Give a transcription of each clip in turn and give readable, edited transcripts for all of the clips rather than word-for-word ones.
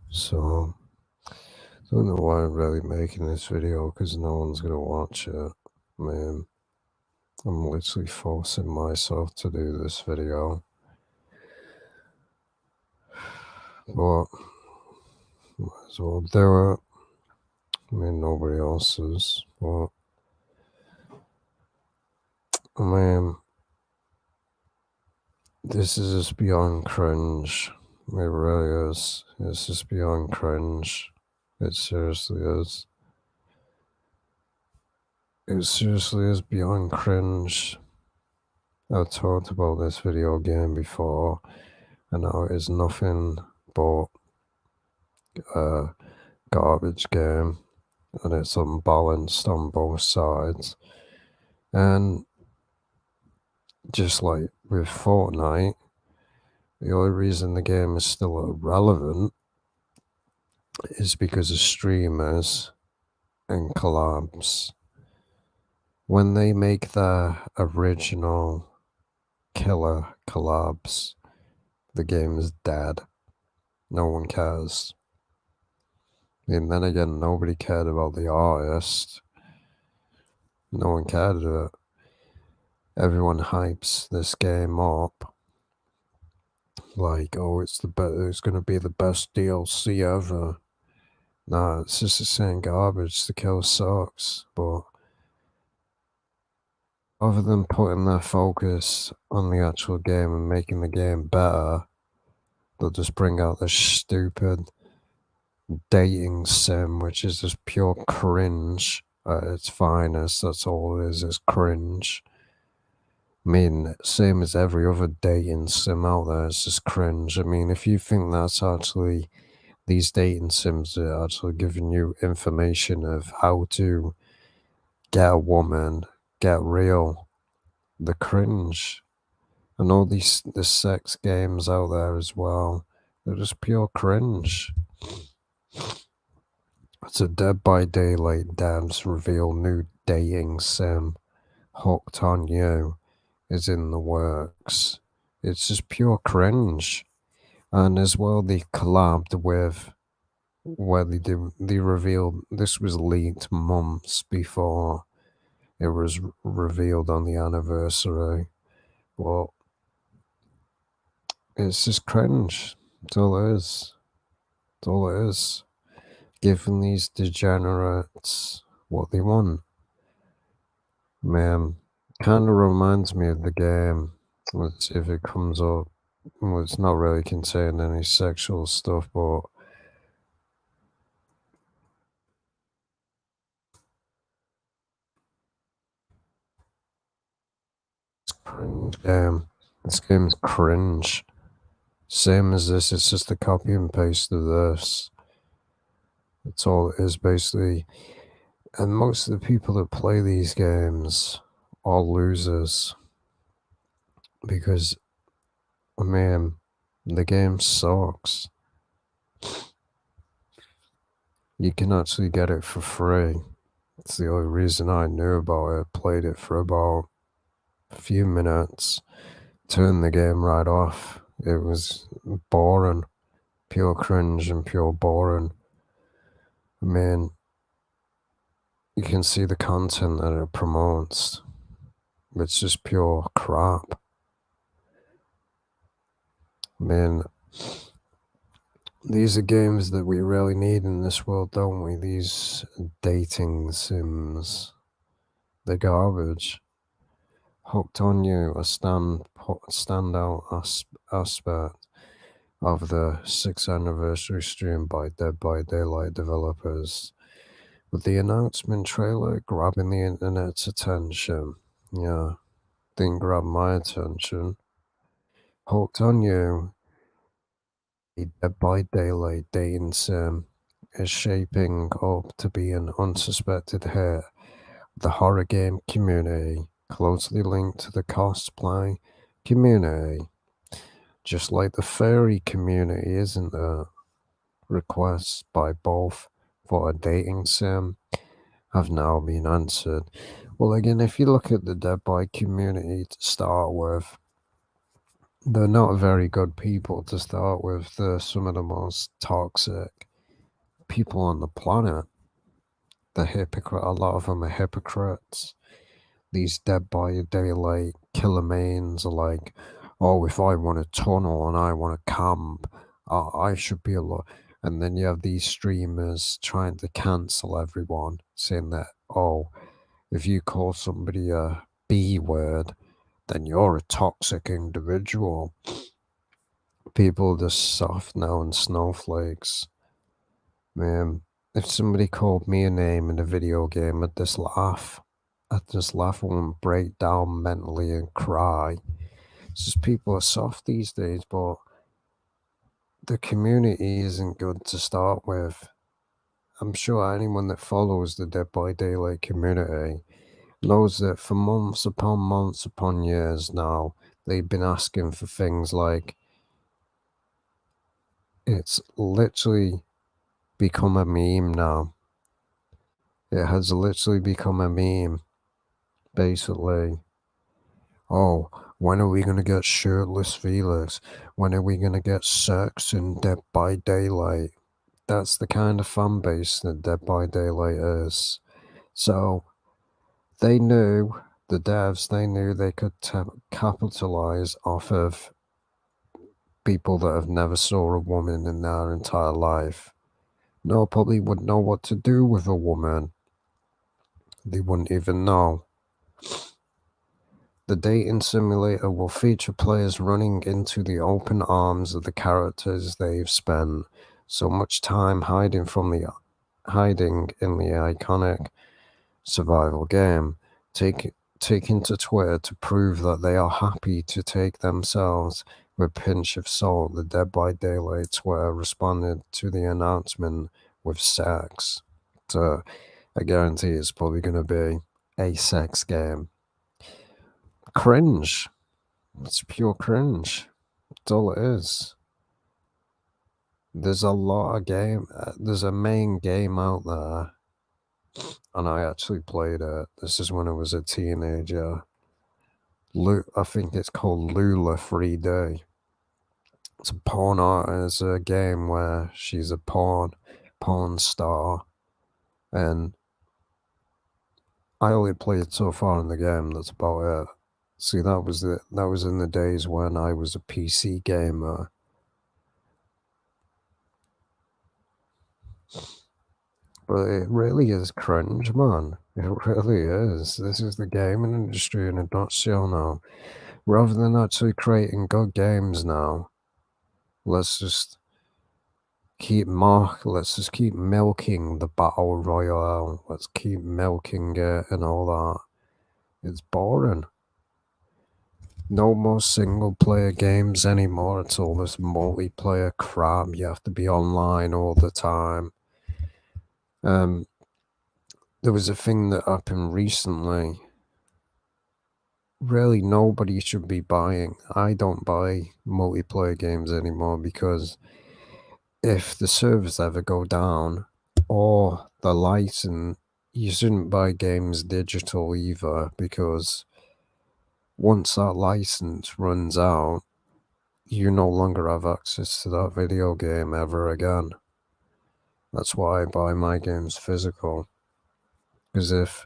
So, don't know why I'm really making this video because no one's gonna watch it. Man, I'm literally forcing myself to do this video. But, might as well do it. I mean, nobody else is. But, I mean, this is just beyond cringe. It really is. It's just beyond cringe. It seriously is. It seriously is beyond cringe. I've talked about this video game before, and now it is nothing but a garbage game, and it's unbalanced on both sides. And just like with Fortnite, the only reason the game is still relevant is because of streamers and collabs. When they make their original killer collabs, the game is dead. No one cares. And then again, nobody cared about the artist. No one cared about it. Everyone hypes this game up like, oh, it's gonna be the best DLC ever. Nah, it's just the same garbage. The kill sucks, but other than putting their focus on the actual game and making the game better, they'll just bring out this stupid dating sim, which is just pure cringe at its finest. That's all it is. It's cringe. I mean, same as every other dating sim out there, it's just cringe. I mean, if you think that's actually, these dating sims are actually giving you information of how to get a woman, get real, the cringe. And all the sex games out there as well, they're just pure cringe. It's a Dead by Daylight devs reveal new dating sim, Hooked on You, is in the works. It's just pure cringe. And as well, they collabed with where they revealed this was leaked months before it was revealed on the anniversary. Well, it's just cringe. That's all it is. That's all it is. Giving these degenerates what they want. Man, kind of reminds me of the game. Let's see if it comes up. Well, it's not really containing any sexual stuff, but it's cringe game. This game's cringe. Same as this, it's just a copy and paste of this. That's all it is, basically. And most of the people that play these games are losers. Because, I mean, the game sucks. You can actually get it for free. It's the only reason I knew about it. Played it for about a few minutes, turned the game right off. It was boring, pure cringe and pure boring. I mean, you can see the content that it promotes. It's just pure crap. I mean, these are games that we really need in this world, don't we? These dating sims. They're garbage. Hooked on You, a standout aspect of the 6th anniversary stream by Dead by Daylight developers, with the announcement trailer grabbing the internet's attention. Yeah, didn't grab my attention. Hooked on You, a Dead by Daylight dating sim, is shaping up to be an unsuspected hit. The horror game community, closely linked to the cosplay community. Just like the furry community, isn't there? Requests by both for a dating sim have now been answered, Well, again, if you look at the Dead by community to start with, they're not very good people to start with. They're some of the most toxic people on the planet. They're hypocrite. A lot of them are hypocrites. These Dead by Daylight killer mains are like, oh, if I want a tunnel and I want to camp, I should be able. And then you have these streamers trying to cancel everyone, saying that, oh, if you call somebody a B word, then you're a toxic individual. People are just soft now and snowflakes. Man, if somebody called me a name in a video game, I'd just laugh. I'd just laugh and break down mentally and cry. It's just people are soft these days, but the community isn't good to start with. I'm sure anyone that follows the Dead by Daylight community knows that for months upon years now, they've been asking for things like, it's literally become a meme now. It has literally become a meme, basically. Oh, when are we gonna get shirtless Felix? When are we gonna get sex in Dead by Daylight? That's the kind of fan base that Dead by Daylight is. So they knew, the devs, they knew they could capitalize off of people that have never saw a woman in their entire life. No, probably wouldn't know what to do with a woman. They wouldn't even know. The dating simulator will feature players running into the open arms of the characters they've spent so much time hiding in the iconic survival game, taking to Twitter to prove that they are happy to take themselves with a pinch of salt. The Dead by Daylight Twitter responded to the announcement with sex. So I guarantee it's probably going to be a sex game. Cringe. It's pure cringe. That's all it is. There's a lot of game. There's a main game out there, and I actually played it. This is when I was a teenager. I think it's called Lula 3D. It's a porn art. It's a game where she's a porn star, and I only played so far in the game. That's about it. See, that was in the days when I was a PC gamer. But it really is cringe, man. It really is. This is the gaming industry in a nutshell now. Rather than actually creating good games now, let's just let's just keep milking the battle royale. Let's keep milking it and all that. It's boring. No more single player games anymore. It's all this multiplayer crap. You have to be online all the time. There was a thing that happened recently. Really, nobody should be buying. I don't buy multiplayer games anymore because if the servers ever go down or the license, you shouldn't buy games digital either, because once that license runs out, you no longer have access to that video game ever again. That's why I buy my games physical. Because if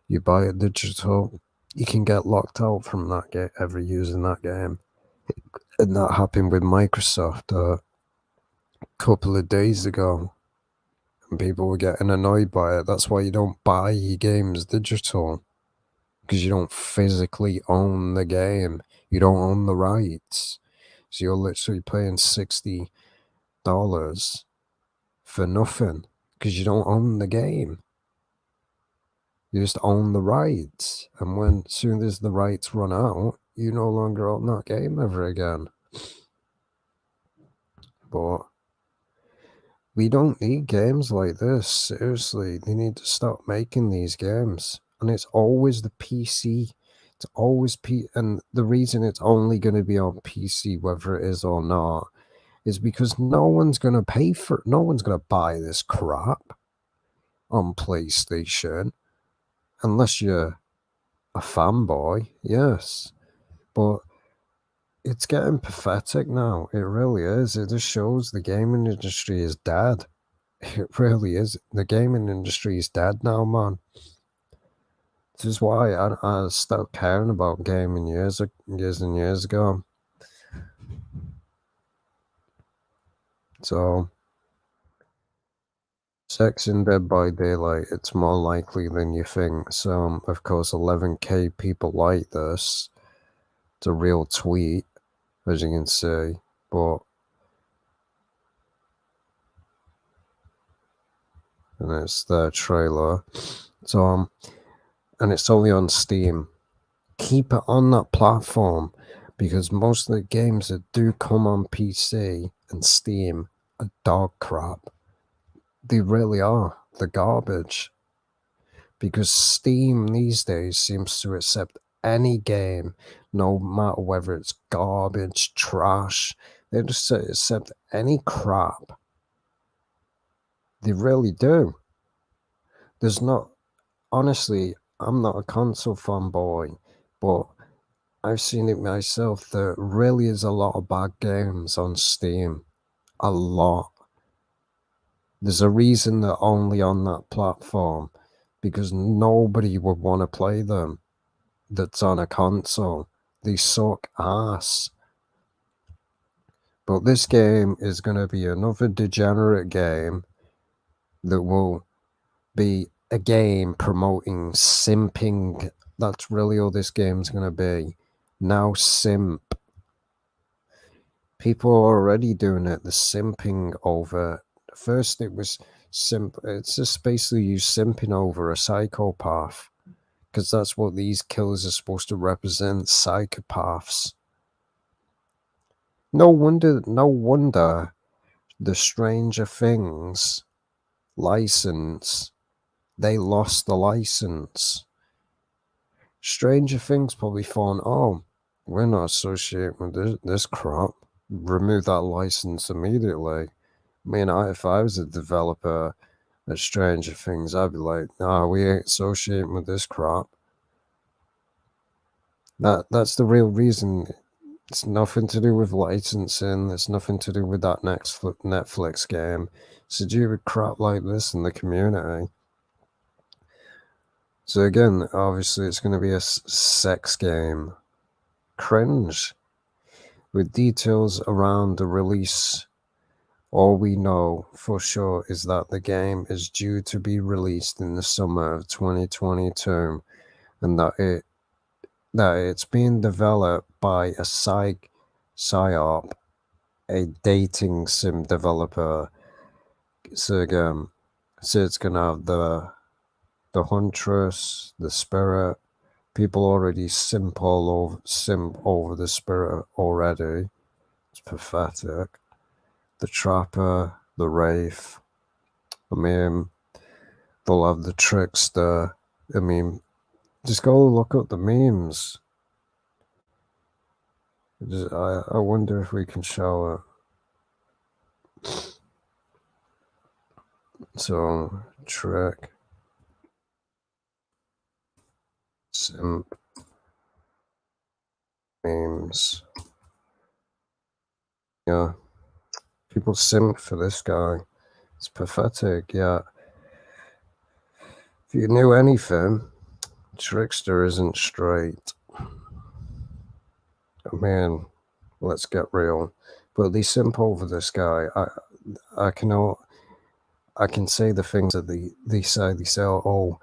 you buy it digital, you can get locked out from that game, ever using that game. And that happened with Microsoft a couple of days ago. And people were getting annoyed by it. That's why you don't buy your games digital. Because you don't physically own the game. You don't own the rights. So you're literally paying $60 for nothing. Because you don't own the game. You just own the rights. And when soon as the rights run out, you no longer own that game ever again. But we don't need games like this. Seriously, they need to stop making these games. And it's always the PC. It's always and the reason it's only going to be on PC, whether it is or not, is because no one's going to pay for it. No one's going to buy this crap on PlayStation unless you're a fanboy, yes. But it's getting pathetic now. It really is. It just shows the gaming industry is dead. It really is. The gaming industry is dead now, man. This is why I stopped caring about gaming years and years ago. So, sex in Dead by Daylight, it's more likely than you think. So, of course, 11K people like this. It's a real tweet, as you can see. But, and it's the trailer. So, and it's only on Steam. Keep it on that platform because most of the games that do come on PC and Steam are dog crap. They really are. They're garbage. Because Steam these days seems to accept any game, no matter whether it's garbage, trash. They just accept any crap. They really do. There's not, honestly, I'm not a console fanboy, but I've seen it myself. There really is a lot of bad games on Steam. A lot. There's a reason they're only on that platform because nobody would want to play them that's on a console. They suck ass. But this game is going to be another degenerate game that will be a game promoting simping. That's really all this game's going to be. Now simp. People are already doing it. The simping over. First it was simp. It's just basically you simping over a psychopath. Because that's what these killers are supposed to represent, psychopaths. No wonder the Stranger Things license, they lost the license. Stranger Things probably thought, oh, we're not associated with this crap. Remove that license immediately. I mean, if I was a developer at Stranger Things, I'd be like, nah, we ain't associating with this crap. That's the real reason. It's nothing to do with licensing. It's nothing to do with that next Netflix game. It's to do with crap like this in the community. So again, obviously it's going to be a sex game. Cringe. With details around the release, all we know for sure is that the game is due to be released in the summer of 2022 and that it's being developed by a psyop, a dating sim developer. So again, so it's gonna have the huntress, the spirit. People already simp over the spirit already. It's pathetic. The trapper, the wraith. I mean, they'll have the trickster. I mean, just go look up the memes. I wonder if we can show it. So, trick, simp, memes. Yeah, people simp for this guy. It's pathetic, yeah. If you knew anything, Trickster isn't straight. I mean, let's get real. But they simp over this guy. I can say the things that they say. They say, oh,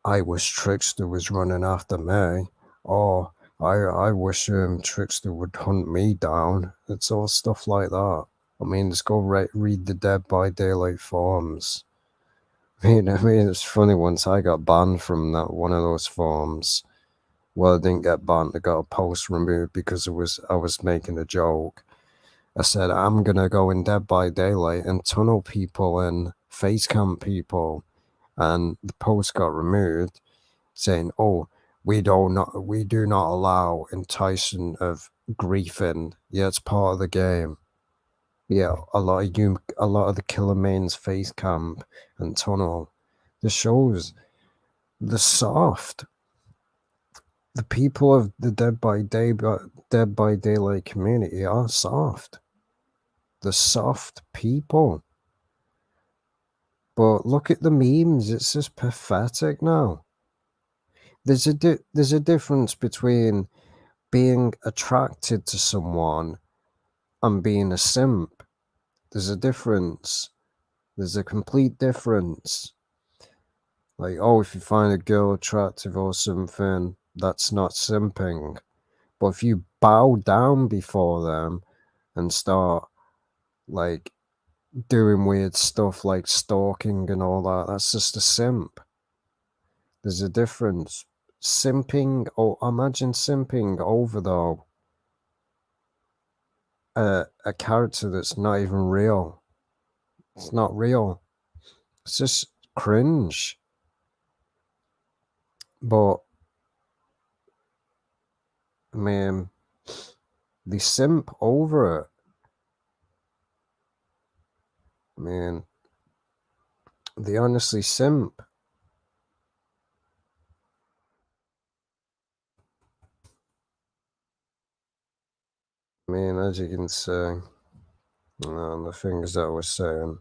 I wish Trickster was running after me. Oh, I wish Trickster would hunt me down. It's all stuff like that. I mean, just go read the Dead by Daylight forums. I mean, it's funny. Once I got banned from that one of those forums. Well, I didn't get banned. I got a post removed because I was making a joke. I said I'm gonna go in Dead by Daylight and tunnel people and face cam people, and the post got removed, saying, "Oh, we do not allow enticing of griefing. Yeah, it's part of the game. Yeah, a lot of the killer mains face camp and tunnel. This shows The soft. The people of the Dead by Daylight community are soft. The soft people. But look at the memes. It's just pathetic now. There's a difference between being attracted to someone and being a simp. There's a difference. There's a complete difference. Like, oh, if you find a girl attractive or something, that's not simping. But if you bow down before them and start, like, doing weird stuff like stalking and all that, that's just a simp. There's a difference. Simping, oh, imagine simping over, though, a character that's not even real. It's not real. It's just cringe. But, I mean, they simp over it. I mean, they honestly simp. I mean, as you can see, the things that I was saying.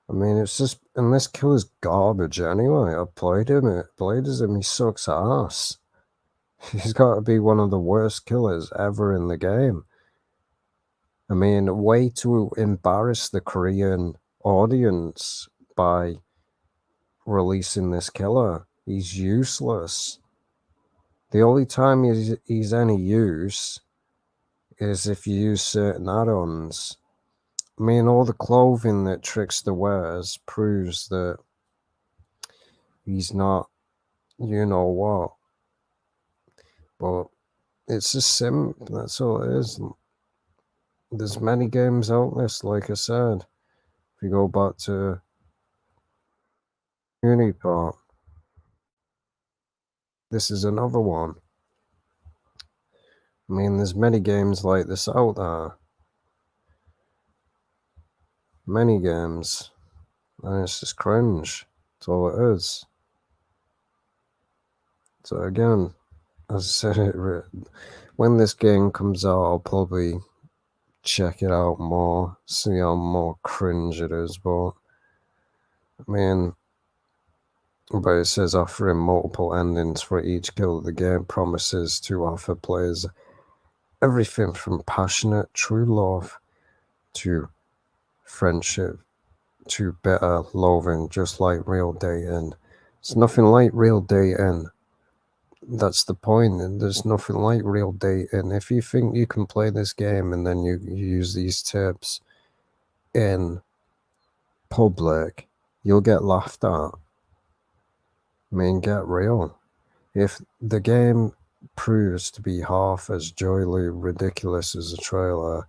I mean, it's just, and this killer's garbage anyway. I played as him, he sucks ass. He's got to be one of the worst killers ever in the game. I mean, a way to embarrass the Korean audience by releasing this killer. He's useless. The only time he's any use is if you use certain add-ons. I mean, all the clothing that Trickster wears proves that he's not, you know what. But it's a simp, that's all it is. There's many games out this, like I said. If you go back to Unipart, this is another one. I mean, there's many games like this out there. Many games. And it's just cringe. That's all it is. So again, as I said, when this game comes out, I'll probably check it out more, see how more cringe it is. But I mean, but it says offering multiple endings for each kill. The game promises to offer players everything from passionate true love to friendship to bitter loathing, just like real dating. It's nothing like real dating. That's the point, and there's nothing like real dating. If you think you can play this game and then you use these tips in public, you'll get laughed at. I mean, get real. If the game proves to be half as joyily ridiculous as a trailer,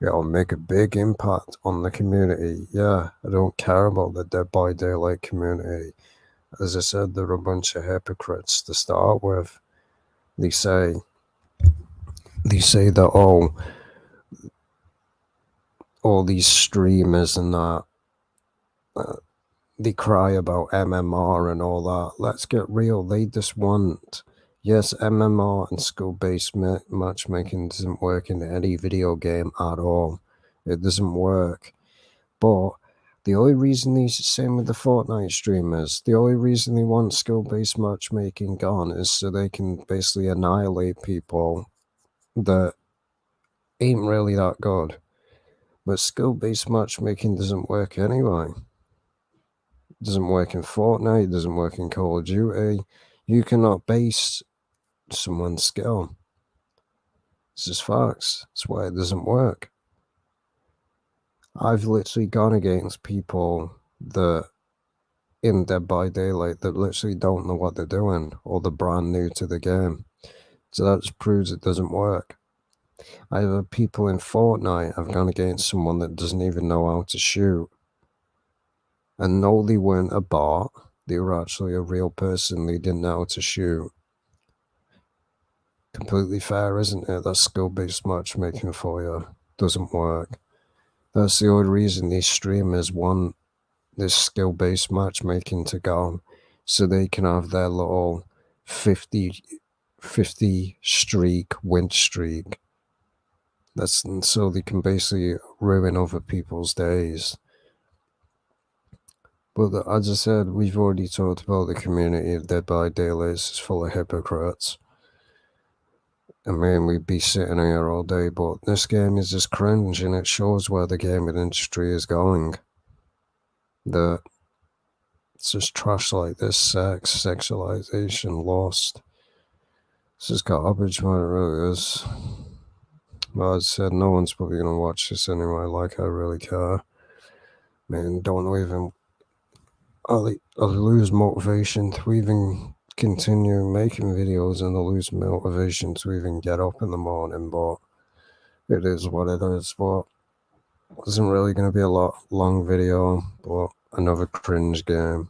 it'll make a big impact on the community. Yeah, I don't care about the Dead by Daylight community. As I said, they're a bunch of hypocrites to start with. They say that, oh, all these streamers and that, they cry about MMR and all that. Let's get real. They just want, yes, MMR and skill-based matchmaking doesn't work in any video game at all. It doesn't work. But the only reason same with the Fortnite streamers, the only reason they want skill-based matchmaking gone is so they can basically annihilate people that ain't really that good. But skill-based matchmaking doesn't work anyway. It doesn't work in Fortnite, it doesn't work in Call of Duty. You cannot base someone's skill. It's just facts. That's why it doesn't work. I've literally gone against people that in Dead by Daylight that literally don't know what they're doing or they're brand new to the game. So that just proves it doesn't work. I have people in Fortnite, I've gone against someone that doesn't even know how to shoot. And no, they weren't a bot. They were actually a real person. They didn't know how to shoot. Completely fair, isn't it? That's skill-based matchmaking for you. Doesn't work. That's the only reason these streamers want this skill-based matchmaking to go. so they can have their little 50 streak, win streak. That's so they can basically ruin other people's days. But as I said, we've already talked about the community of Dead by Daylight is full of hypocrites. I mean, we'd be sitting here all day, but this game is just cringe, and it shows where the gaming industry is going. That it's just trash like this, sexualization, Lost. It's just garbage, man, it really is. But as I said, no one's probably going to watch this anyway, like I really care. Man, don't even... I lose motivation to even continue making videos, and I lose motivation to even get up in the morning, but it is what it is. But it isn't really going to be a long video, but another cringe game.